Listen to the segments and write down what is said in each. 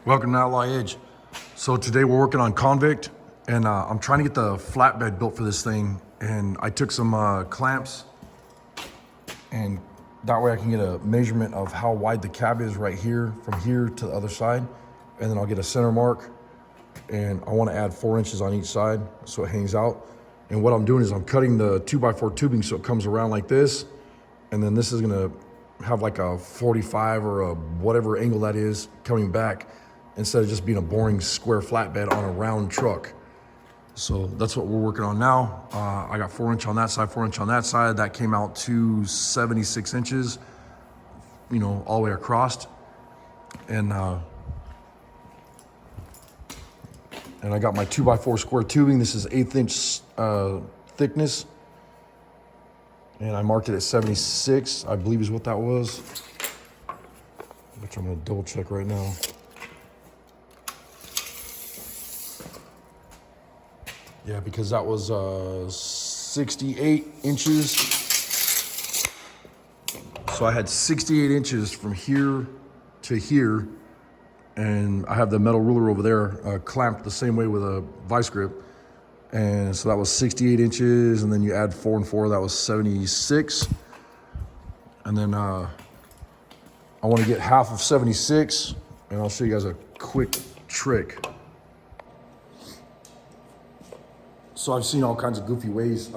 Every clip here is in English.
Welcome to Outlaw Edge. So today we're working on CONVICT, and I'm trying to get the flatbed built for this thing. And I took some clamps, and that way I can get a measurement of how wide the cab is right here, from here to the other side. And then I'll get a center mark, and I want to add 4 inches on each side so it hangs out. And what I'm doing is I'm cutting the 2x4 tubing so it comes around like this. And then this is gonna have like a 45 or a whatever angle that is coming back, instead of just being a boring square flatbed on a round truck. So that's what we're working on now. I got 4 inch on that side, 4 inch on that side. That came out to 76 inches, you know, all the way across. And I got my 2x4 square tubing. This is 1/8 inch thickness. And I marked it at 76, I believe is what that was. Which I'm gonna double check right now. Yeah, because that was 68 inches. So I had 68 inches from here to here. And I have the metal ruler over there clamped the same way with a vice grip. And so that was 68 inches. And then you add 4 and 4, that was 76. And then I want to get half of 76. And I'll show you guys a quick trick. So I've seen all kinds of goofy ways,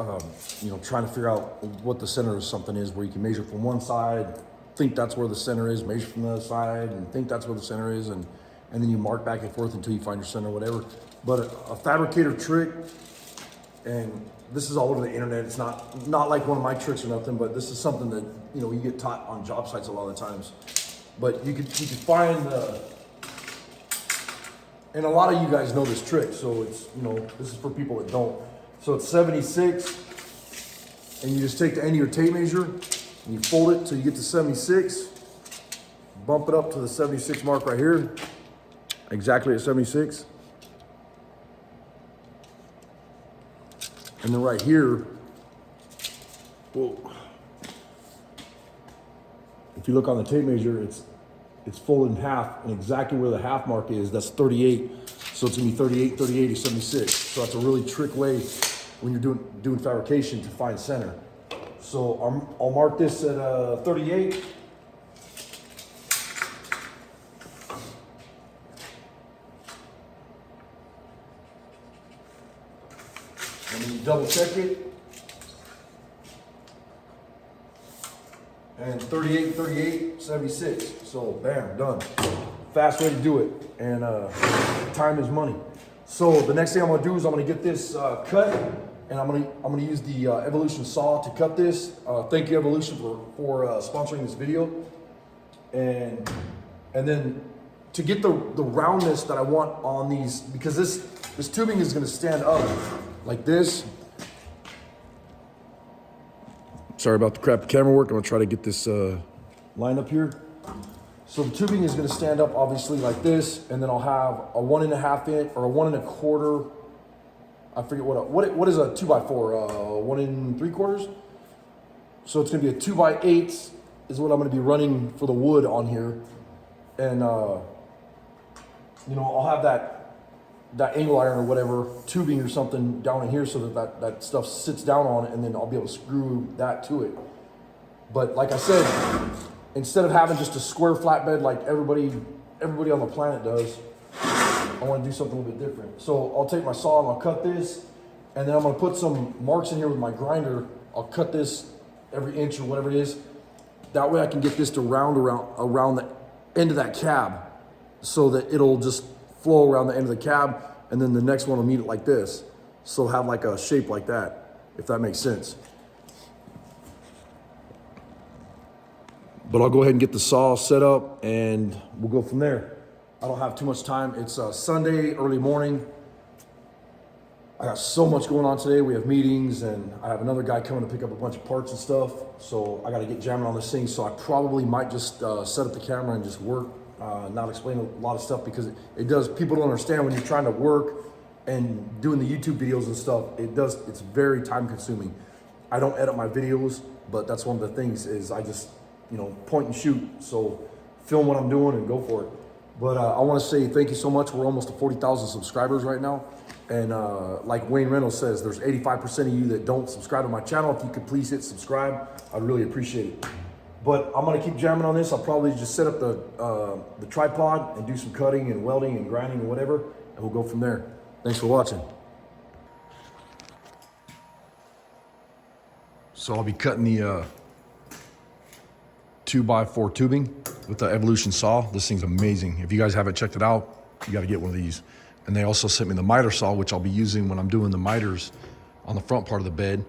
you know, trying to figure out what the center of something is, where you can measure from one side, think that's where the center is, measure from the other side, and think that's where the center is, and then you mark back and forth until you find your center, whatever. But a fabricator trick, and this is all over the internet. It's not like one of my tricks or nothing, but this is something that, you know, you get taught on job sites a lot of the times. But you could find and a lot of you guys know this trick, so it's, you know, this is for people that don't. So it's 76, and you just take the end of your tape measure, and you fold it till you get to 76, bump it up to the 76 mark right here, exactly at 76. And then right here, whoa. If you look on the tape measure, it's folded in half, and exactly where the half mark is, that's 38. So it's gonna be 38, 38, 76. So that's a really trick way when you're doing fabrication to find center. So I'll mark this at 38. And then you double check it. And 38, 38, 76. So bam, done. Fast way to do it. And time is money. So the next thing I'm gonna do is I'm gonna get this cut, and I'm gonna use the Evolution saw to cut this. Thank you, Evolution, for sponsoring this video. And then to get the roundness that I want on these, because this tubing is gonna stand up like this. Sorry about the crappy camera work. I'm gonna try to get this line up here. So the tubing is gonna stand up obviously like this, and then I'll have a 1.5 inch or a 1 1/4. I forget what is a 2x4, 1 3/4. So it's gonna be a 2x8 is what I'm gonna be running for the wood on here. And you know, I'll have that angle iron or whatever, tubing or something down in here so that stuff sits down on it, and then I'll be able to screw that to it. But like I said, instead of having just a square flatbed like everybody on the planet does, I want to do something a little bit different. So I'll take my saw and I'll cut this, and then I'm going to put some marks in here with my grinder. I'll cut this every inch or whatever it is. That way I can get this to round around the end of that cab, so that it'll just flow around the end of the cab, and then the next one will meet it like this. So it'll have like a shape like that, if that makes sense. But I'll go ahead and get the saw set up, and we'll go from there. I don't have too much time. It's Sunday, early morning. I got so much going on today. We have meetings, and I have another guy coming to pick up a bunch of parts and stuff. So I got to get jamming on this thing. So I probably might just set up the camera and just work. Not explain a lot of stuff, because people don't understand when you're trying to work and doing the YouTube videos and stuff. It's very time consuming. I don't edit my videos, but that's one of the things is I just, point and shoot. So film what I'm doing and go for it. But I want to say thank you so much. We're almost to 40,000 subscribers right now. And like Wayne Reynolds says, there's 85% of you that don't subscribe to my channel. If you could please hit subscribe, I'd really appreciate it. But I'm gonna keep jamming on this. I'll probably just set up the tripod and do some cutting and welding and grinding and whatever, and we'll go from there. Thanks for watching. So I'll be cutting the 2x4 tubing with the Evolution saw. This thing's amazing. If you guys haven't checked it out, you gotta get one of these. And they also sent me the miter saw, which I'll be using when I'm doing the miters on the front part of the bed.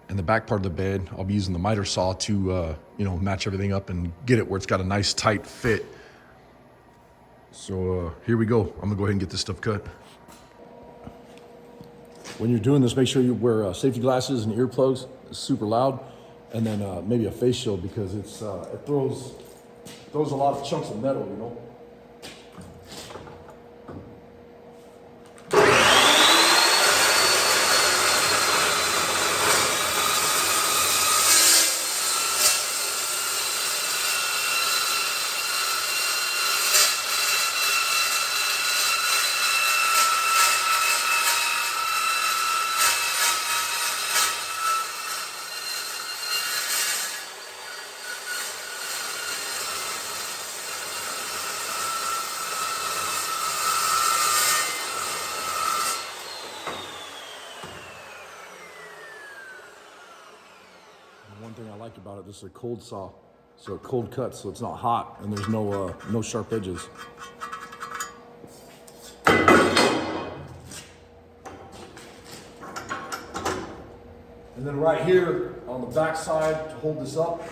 And the back part of the bed, I'll be using the miter saw to, match everything up and get it where it's got a nice tight fit. So here we go. I'm gonna go ahead and get this stuff cut. When you're doing this, make sure you wear safety glasses and earplugs. It's super loud. And then maybe a face shield because it throws a lot of chunks of metal, you know. One thing I like about it, this is a cold saw, so it cold cuts, so it's not hot, and there's no sharp edges. And then right here on the back side to hold this up,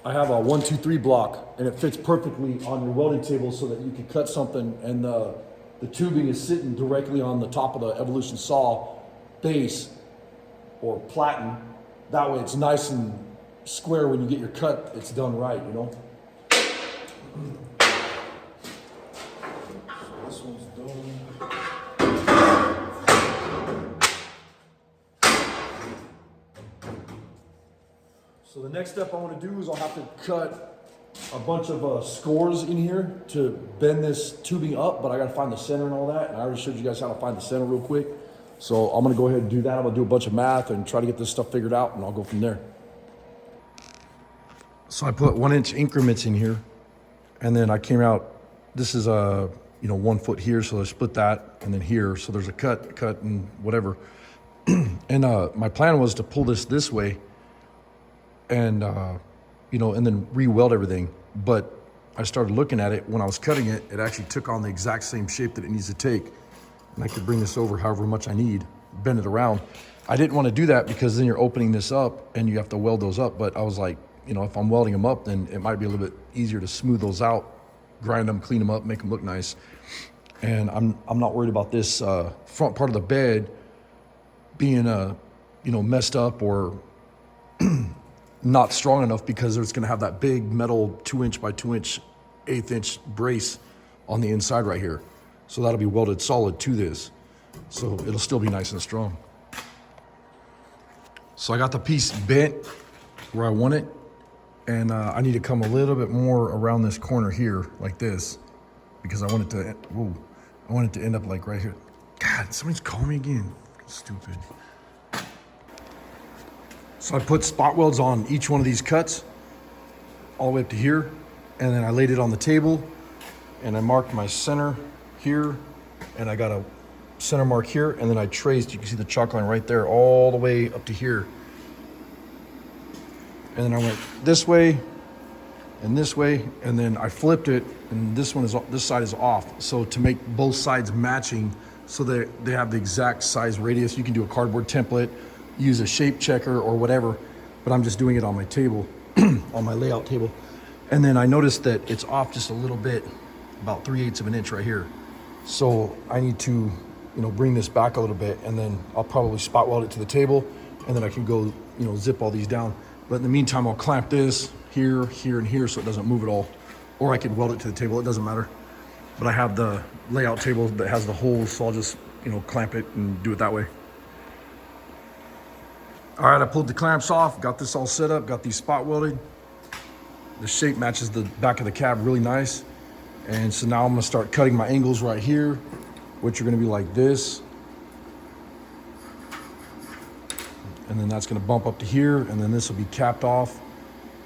I have a 1-2-3 block, and it fits perfectly on your welding table so that you can cut something, and the tubing is sitting directly on the top of the Evolution saw base or platen. That way it's nice and square when you get your cut, it's done right, you know? So this one's done. So the next step I want to do is I'll have to cut a bunch of scores in here to bend this tubing up, but I got to find the center and all that. And I already showed you guys how to find the center real quick. So I'm gonna go ahead and do that. I'm gonna do a bunch of math and try to get this stuff figured out, and I'll go from there. So I put 1-inch increments in here, and then I came out, this is 1 foot here, so I split that, and then here, so there's a cut, and whatever. And my plan was to pull this way, and and then re-weld everything. But I started looking at it when I was cutting it, it actually took on the exact same shape that it needs to take. And I could bring this over however much I need, bend it around. I didn't want to do that because then you're opening this up and you have to weld those up. But I was like, if I'm welding them up, then it might be a little bit easier to smooth those out, grind them, clean them up, make them look nice. And I'm not worried about this front part of the bed being messed up or not strong enough, because it's going to have that big metal 2-inch by 2-inch, 1/8-inch brace on the inside right here. So that'll be welded solid to this. So it'll still be nice and strong. So I got the piece bent where I want it. And I need to come a little bit more around this corner here like this, because I want it to end up like right here. God, somebody's calling me again. Stupid. So I put spot welds on each one of these cuts all the way up to here. And then I laid it on the table and I marked my center here, and I got a center mark here, and then I traced, you can see the chalk line right there, all the way up to here. And then I went this way, and then I flipped it, and this side is off. So to make both sides matching, so that they have the exact size radius, you can do a cardboard template, use a shape checker or whatever, but I'm just doing it on my table, on my layout table. And then I noticed that it's off just a little bit, about 3/8 of an inch right here. So I need to, bring this back a little bit, and then I'll probably spot weld it to the table, and then I can go, zip all these down. But in the meantime, I'll clamp this here, here, and here so it doesn't move at all. Or I could weld it to the table, it doesn't matter. But I have the layout table that has the holes, so I'll just, clamp it and do it that way. All right, I pulled the clamps off, got this all set up, got these spot welded. The shape matches the back of the cab really nice. And so now I'm gonna start cutting my angles right here, which are gonna be like this. And then that's gonna bump up to here, and then this will be capped off.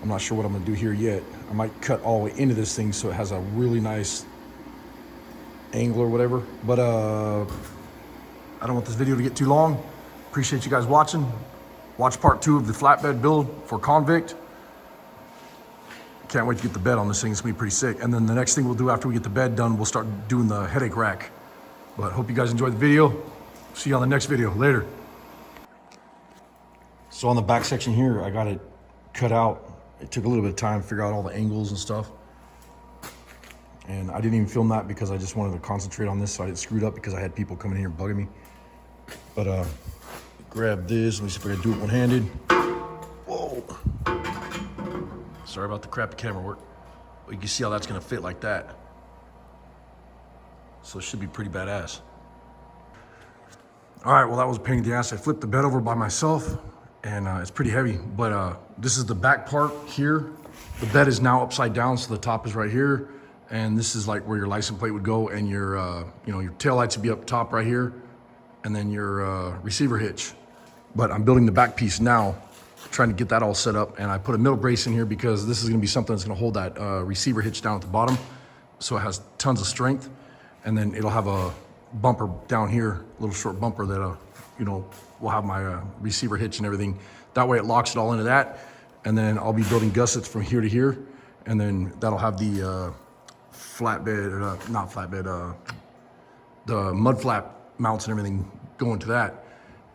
I'm not sure what I'm gonna do here yet. I might cut all the way into this thing so it has a really nice angle or whatever. But I don't want this video to get too long. Appreciate you guys watching. Watch part 2 of the flatbed build for Convict. Can't wait to get the bed on this thing. It's gonna be pretty sick. And then the next thing we'll do after we get the bed done, we'll start doing the headache rack. But hope you guys enjoyed the video. See you on the next video. Later. So on the back section here, I got it cut out. It took a little bit of time to figure out all the angles and stuff. And I didn't even film that because I just wanted to concentrate on this so I didn't screw it up because I had people coming here and bugging me. But grab this. Let me see if I can do it one-handed. Whoa. Sorry about the crappy camera work. But you can see how that's gonna fit like that. So it should be pretty badass. All right, well, that was a pain in the ass. I flipped the bed over by myself, and it's pretty heavy. But this is the back part here. The bed is now upside down, so the top is right here. And this is like where your license plate would go, and your, your taillights would be up top right here, and then your receiver hitch. But I'm building the back piece now, trying to get that all set up. And I put a middle brace in here because this is gonna be something that's gonna hold that receiver hitch down at the bottom, so it has tons of strength. And then it'll have a bumper down here, a little short bumper that, will have my receiver hitch and everything. That way it locks it all into that. And then I'll be building gussets from here to here. And then that'll have the flatbed, or not flatbed, the mud flap mounts and everything going to that.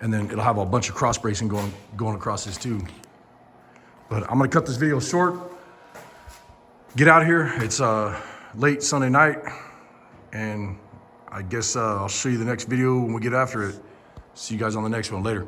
And then it'll have a bunch of cross bracing going across this too. But I'm gonna cut this video short. Get out of here. It's late Sunday night. And I guess I'll show you the next video when we get after it. See you guys on the next one. Later.